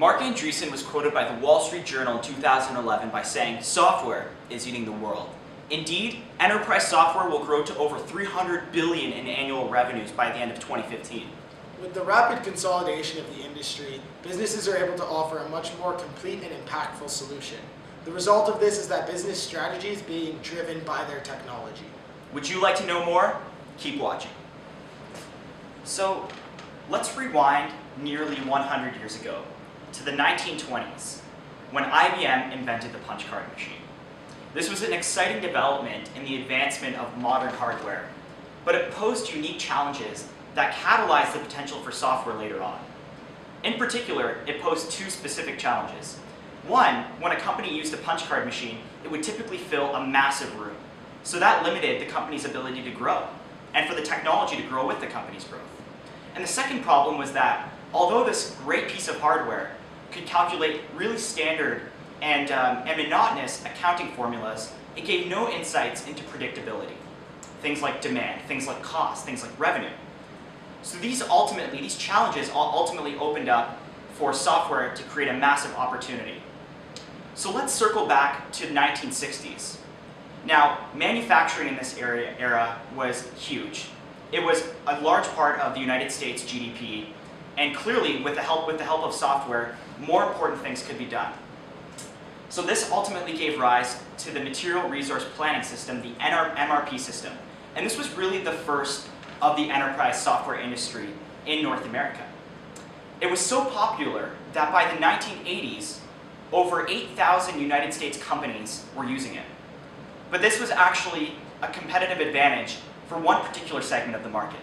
Mark Andreessen was quoted by the Wall Street Journal in 2011 by saying, "Software is eating the world." Indeed, enterprise software will grow to over $300 billion in annual revenues by the end of 2015. With the rapid consolidation of the industry, businesses are able to offer a much more complete and impactful solution. The result of this is that business strategies being driven by their technology. Would you like to know more? Keep watching. So, let's rewind nearly 100 years ago to the 1920s, when IBM invented the punch card machine. This was an exciting development in the advancement of modern hardware, but it posed unique challenges that catalyzed the potential for software later on. In particular, it posed two specific challenges. One, when a company used a punch card machine, it would typically fill a massive room. So that limited the company's ability to grow, and for the technology to grow with the company's growth. And the second problem was that, although this great piece of hardware could calculate really standard and monotonous accounting formulas, it gave no insights into predictability. Things like demand, things like cost, things like revenue. So these challenges ultimately opened up for software to create a massive opportunity. So let's circle back to the 1960s. Now, manufacturing in this era was huge. It was a large part of the United States GDP, and clearly, with the help of software, more important things could be done. So this ultimately gave rise to the Material Resource Planning System, the MRP system. And this was really the first of the enterprise software industry in North America. It was so popular that by the 1980s, over 8,000 United States companies were using it. But this was actually a competitive advantage for one particular segment of the market.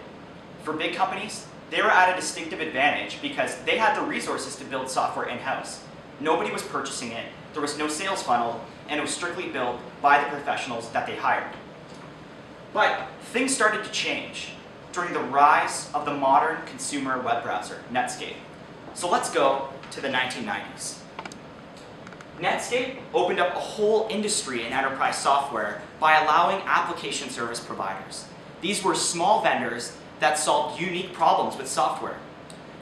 For big companies, they were at a distinctive advantage because they had the resources to build software in-house. Nobody was purchasing it, there was no sales funnel, and it was strictly built by the professionals that they hired. But things started to change during the rise of the modern consumer web browser, Netscape. So let's go to the 1990s. Netscape opened up a whole industry in enterprise software by allowing application service providers. These were small vendors that solved unique problems with software.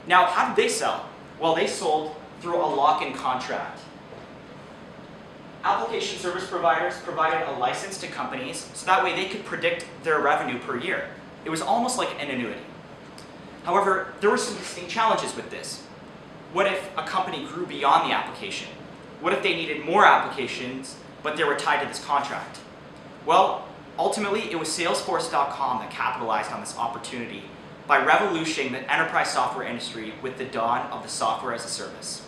Now, how did they sell? Well, they sold through a lock-in contract. Application service providers provided a license to companies so that way they could predict their revenue per year. It was almost like an annuity. However, there were some distinct challenges with this. What if a company grew beyond the application? What if they needed more applications, but they were tied to this contract? Well, ultimately, it was Salesforce.com that capitalized on this opportunity by revolutioning the enterprise software industry with the dawn of the software as a service.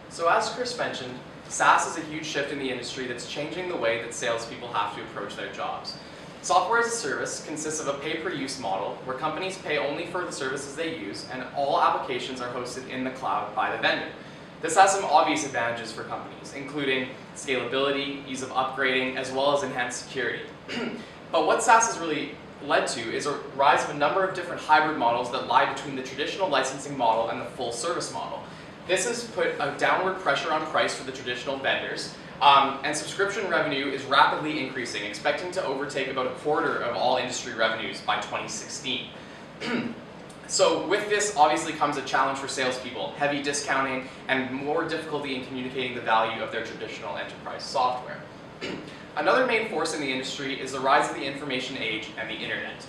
So as Chris mentioned, SaaS is a huge shift in the industry that's changing the way that salespeople have to approach their jobs. Software as a service consists of a pay-per-use model where companies pay only for the services they use and all applications are hosted in the cloud by the vendor. This has some obvious advantages for companies, including scalability, ease of upgrading, as well as enhanced security. But what SaaS has really led to is a rise of a number of different hybrid models that lie between the traditional licensing model and the full service model. This has put a downward pressure on price for the traditional vendors, and subscription revenue is rapidly increasing, expecting to overtake about a quarter of all industry revenues by 2016. So with this obviously comes a challenge for salespeople, heavy discounting, and more difficulty in communicating the value of their traditional enterprise software. Another main force in the industry is the rise of the information age and the internet.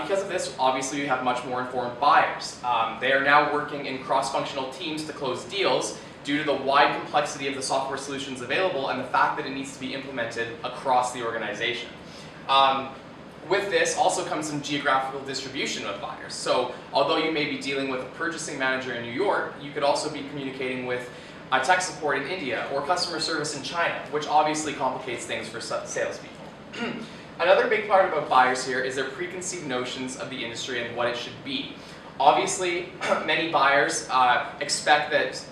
Because of this, obviously you have much more informed buyers. They are now working in cross-functional teams to close deals due to the wide complexity of the software solutions available and the fact that it needs to be implemented across the organization. With this also comes some geographical distribution of buyers. So although you may be dealing with a purchasing manager in New York, you could also be communicating with tech support in India or customer service in China, which obviously complicates things for salespeople. Another big part about buyers here is their preconceived notions of the industry and what it should be. Obviously, many buyers expect that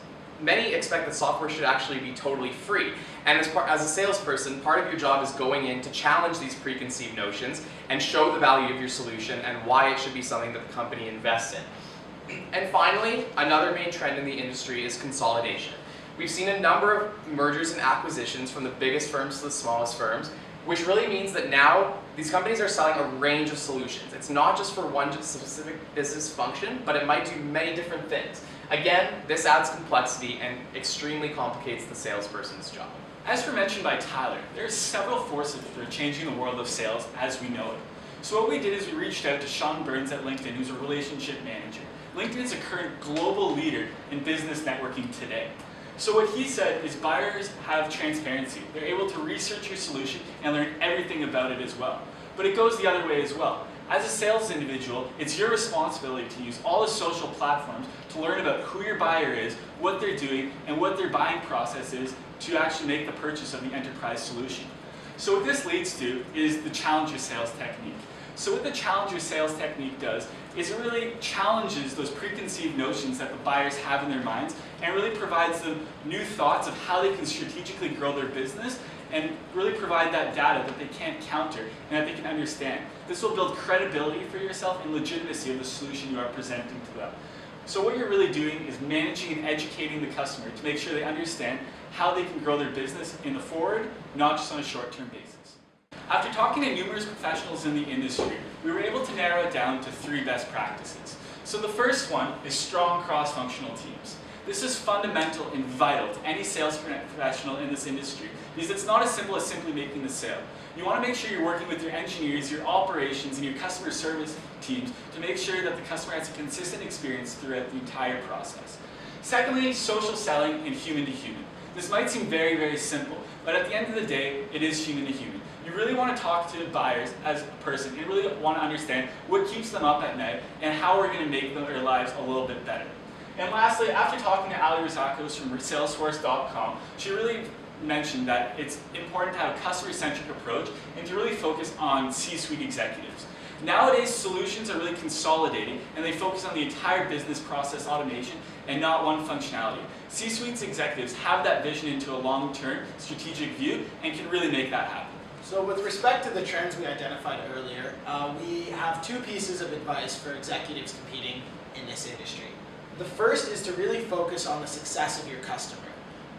software should actually be totally free. And as a salesperson, part of your job is going in to challenge these preconceived notions and show the value of your solution and why it should be something that the company invests in. And finally, another main trend in the industry is consolidation. We've seen a number of mergers and acquisitions from the biggest firms to the smallest firms, which really means that now these companies are selling a range of solutions. It's not just for one specific business function, but it might do many different things. Again, this adds complexity and extremely complicates the salesperson's job. As were mentioned by Tyler, there are several forces that are changing the world of sales as we know it. So what we did is we reached out to Sean Burns at LinkedIn, who's a relationship manager. LinkedIn is a current global leader in business networking today. So what he said is buyers have transparency. They're able to research your solution and learn everything about it as well. But it goes the other way as well. As a sales individual, it's your responsibility to use all the social platforms to learn about who your buyer is, what they're doing, and what their buying process is to actually make the purchase of the enterprise solution. So what this leads to is the Challenger sales technique. So what the Challenger sales technique does is it really challenges those preconceived notions that the buyers have in their minds and really provides them new thoughts of how they can strategically grow their business and really provide that data that they can't counter and that they can understand. This will build credibility for yourself and legitimacy of the solution you are presenting to them. So what you're really doing is managing and educating the customer to make sure they understand how they can grow their business in the forward, not just on a short-term basis. After talking to numerous professionals in the industry, we were able to narrow it down to 3 best practices. So the first one is strong cross-functional teams. This is fundamental and vital to any sales professional in this industry because it's not as simple as simply making the sale. You want to make sure you're working with your engineers, your operations, and your customer service teams to make sure that the customer has a consistent experience throughout the entire process. Secondly, social selling and human to human. This might seem very, very simple, but at the end of the day, it is human to human. You really want to talk to buyers as a person and really want to understand what keeps them up at night and how we're going to make their lives a little bit better. And lastly, after talking to Ali Razakos from Salesforce.com, she really mentioned that it's important to have a customer-centric approach and to really focus on C-suite executives. Nowadays, solutions are really consolidating and they focus on the entire business process automation and not one functionality. C-suite executives have that vision into a long-term strategic view and can really make that happen. So with respect to the trends we identified earlier, we have 2 pieces of advice for executives competing in this industry. The first is to really focus on the success of your customer.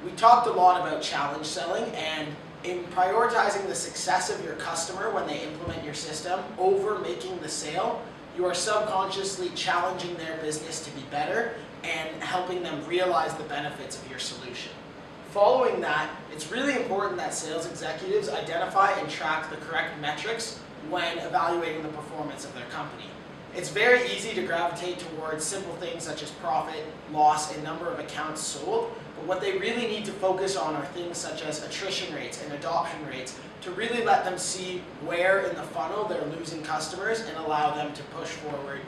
We talked a lot about challenge selling, and in prioritizing the success of your customer when they implement your system over making the sale, you are subconsciously challenging their business to be better and helping them realize the benefits of your solution. Following that, it's really important that sales executives identify and track the correct metrics when evaluating the performance of their company. It's very easy to gravitate towards simple things such as profit, loss, and number of accounts sold, but what they really need to focus on are things such as attrition rates and adoption rates to really let them see where in the funnel they're losing customers and allow them to push forward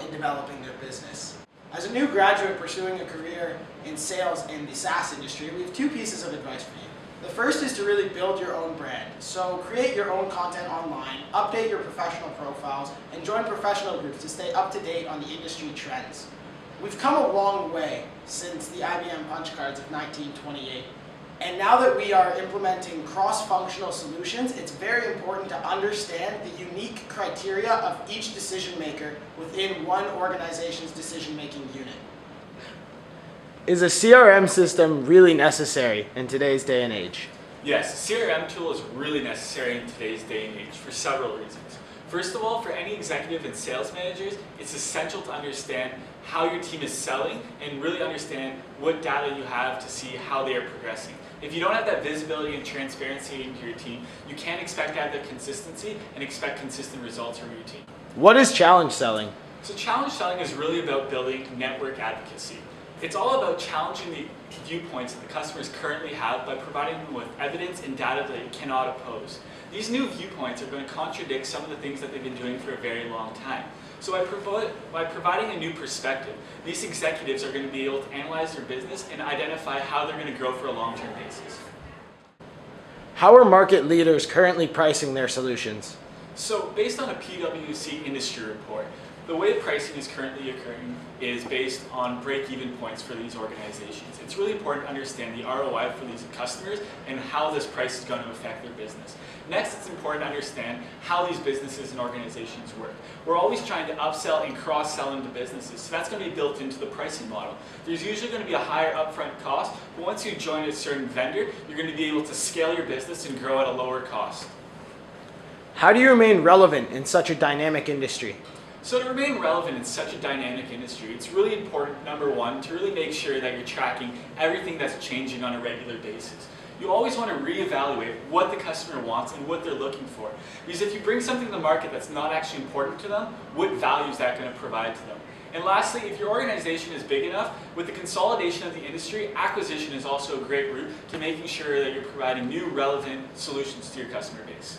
in developing their business. As a new graduate pursuing a career in sales in the SaaS industry, we have 2 pieces of advice for you. The first is to really build your own brand. So create your own content online, update your professional profiles, and join professional groups to stay up to date on the industry trends. We've come a long way since the IBM punch cards of 1928. And now that we are implementing cross-functional solutions, it's very important to understand the unique criteria of each decision maker within one organization's decision-making unit. Is a CRM system really necessary in today's day and age? Yes, a CRM tool is really necessary in today's day and age for several reasons. First of all, for any executive and sales managers, it's essential to understand how your team is selling and really understand what data you have to see how they are progressing. If you don't have that visibility and transparency into your team, you can't expect to have that consistency and expect consistent results from your team. What is challenge selling? So challenge selling is really about building network advocacy. It's all about challenging the viewpoints that the customers currently have by providing them with evidence and data that you cannot oppose. These new viewpoints are going to contradict some of the things that they've been doing for a very long time. So by providing a new perspective, these executives are going to be able to analyze their business and identify how they're going to grow for a long-term basis. How are market leaders currently pricing their solutions? So based on a PwC industry report, the way pricing is currently occurring is based on break-even points for these organizations. It's really important to understand the ROI for these customers and how this price is going to affect their business. Next, it's important to understand how these businesses and organizations work. We're always trying to upsell and cross-sell into businesses, so that's going to be built into the pricing model. There's usually going to be a higher upfront cost, but once you join a certain vendor, you're going to be able to scale your business and grow at a lower cost. How do you remain relevant in such a dynamic industry? So to remain relevant in such a dynamic industry, it's really important, number one, to really make sure that you're tracking everything that's changing on a regular basis. You always want to reevaluate what the customer wants and what they're looking for. Because if you bring something to the market that's not actually important to them, what value is that going to provide to them? And lastly, if your organization is big enough, with the consolidation of the industry, acquisition is also a great route to making sure that you're providing new relevant solutions to your customer base.